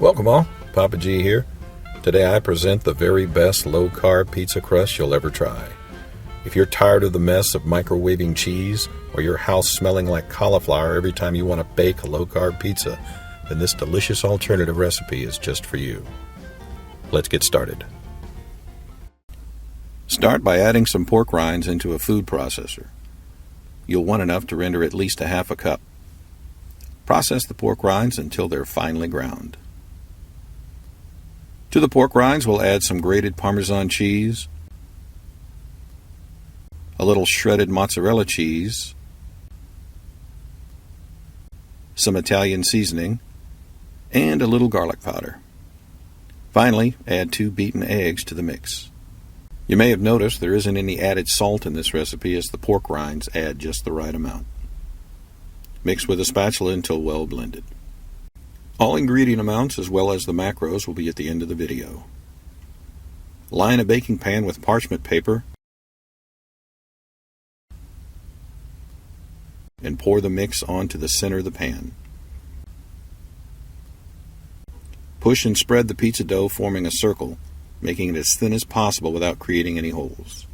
Welcome all, Papa G here. Today I present the very best low-carb pizza crust you'll ever try. If you're tired of the mess of microwaving cheese or your house smelling like cauliflower every time you want to bake a low-carb pizza, then this delicious alternative recipe is just for you. Let's get started. Start by adding some pork rinds into a food processor. You'll want enough to render at least a half a cup. Process the pork rinds until they're finely ground. To the pork rinds, we'll add some grated parmesan cheese, a little shredded mozzarella cheese, some Italian seasoning, and a little garlic powder. Finally, add 2 beaten eggs to the mix. You may have noticed there isn't any added salt in this recipe, as the pork rinds add just the right amount. Mix with a spatula until well blended. All ingredient amounts as well as the macros will be at the end of the video. Line a baking pan with parchment paper and pour the mix onto the center of the pan. Push and spread the pizza dough, forming a circle, making it as thin as possible without creating any holes.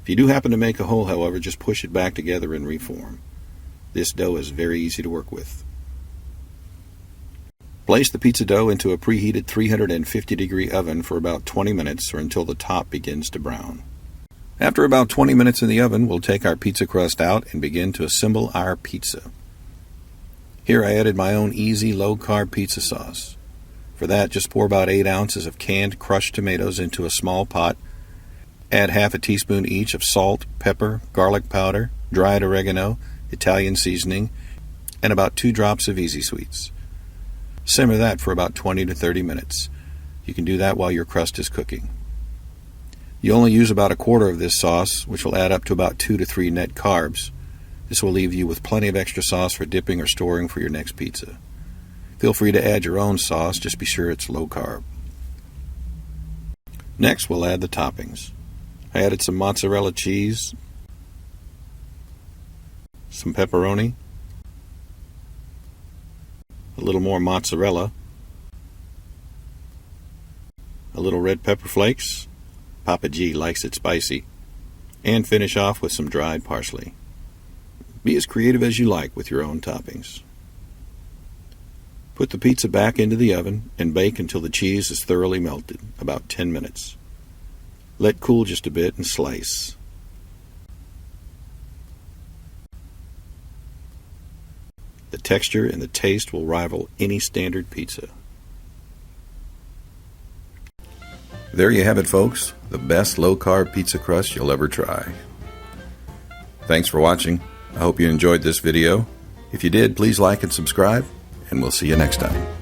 If you do happen to make a hole, however, just push it back together and reform. This dough is very easy to work with. Place the pizza dough into a preheated 350-degree oven for about 20 minutes or until the top begins to brown. After about 20 minutes in the oven, we'll take our pizza crust out and begin to assemble our pizza. Here I added my own easy low-carb pizza sauce. For that, just pour about 8 ounces of canned crushed tomatoes into a small pot. Add half a teaspoon each of salt, pepper, garlic powder, dried oregano, Italian seasoning, and about 2 drops of Easy Sweets. Simmer that for about 20 to 30 minutes. You can do that while your crust is cooking. You only use about 1/4 of this sauce, which will add up to about 2 to 3 net carbs. This will leave you with plenty of extra sauce for dipping or storing for your next pizza. Feel free to add your own sauce, just be sure it's low carb. Next, we'll add the toppings. I added some mozzarella cheese, some pepperoni, a little more mozzarella, a little red pepper flakes, Papa G likes it spicy, and finish off with some dried parsley. Be as creative as you like with your own toppings. Put the pizza back into the oven and bake until the cheese is thoroughly melted, about 10 minutes. Let cool just a bit and slice. The texture and the taste will rival any standard pizza. There you have it, folks. The best low-carb pizza crust you'll ever try. Thanks for watching. I hope you enjoyed this video. If you did, please like and subscribe, and we'll see you next time.